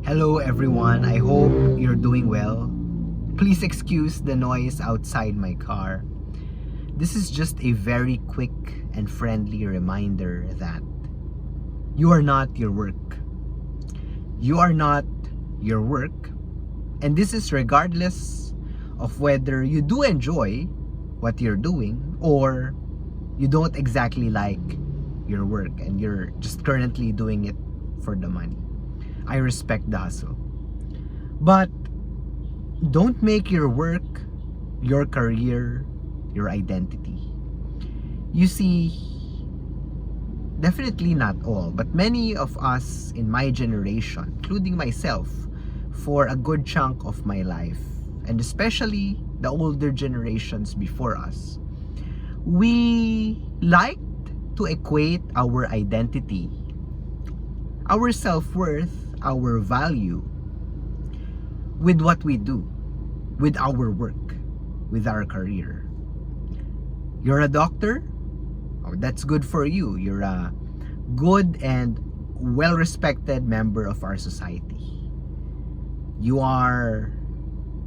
Hello everyone, I hope you're doing well. Please excuse the noise outside my car. This is just a very quick and friendly reminder that you are not your work. You are not your work, and this is regardless of whether you do enjoy what you're doing or you don't exactly like your work and you're just currently doing it for the money. I respect the hustle. But don't make your work, your career, your identity. You see, definitely not all, but many of us in my generation, including myself, for a good chunk of my life, and especially the older generations before us, we liked to equate our identity, our self-worth, our value with what we do, with our work, with our career. You're a doctor? Oh, that's good for you. You're a good and well-respected member of our society. You are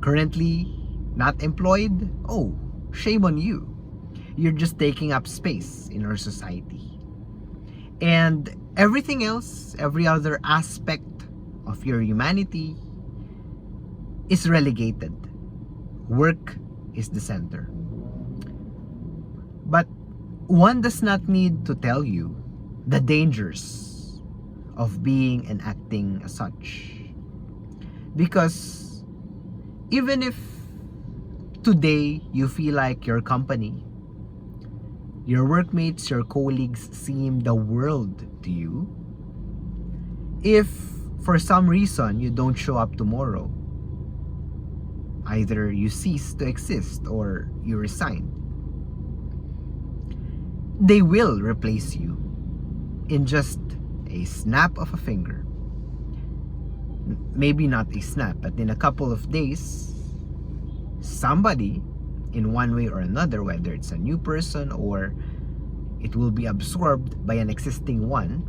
currently not employed? Oh, shame on you. You're just taking up space in our society. And everything else, every other aspect of your humanity is relegated. Work is the center. But one does not need to tell you the dangers of being and acting as such. Because even if today you feel like your company, your workmates, your colleagues seem the world to you, if for some reason you don't show up tomorrow, either you cease to exist or you resign, they will replace you in just a snap of a finger. Maybe not a snap, but in a couple of days, somebody, in one way or another, whether it's a new person or it will be absorbed by an existing one,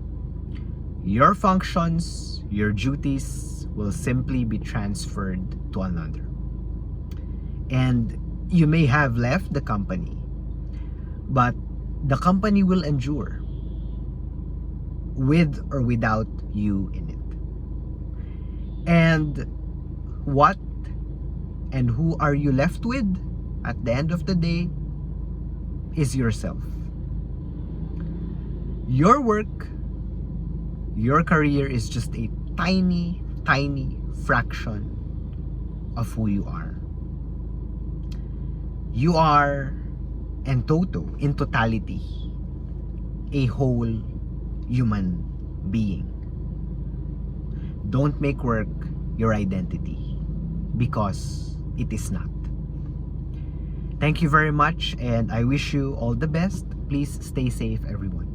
your functions, your duties will simply be transferred to another. And you may have left the company, but the company will endure with or without you in it. And what and who are you left with at the end of the day is yourself. Your work, your career is just a tiny, tiny fraction of who you are. You are in totality, a whole human being. Don't make work your identity, because it is not. Thank you very much, and I wish you all the best. Please stay safe, everyone.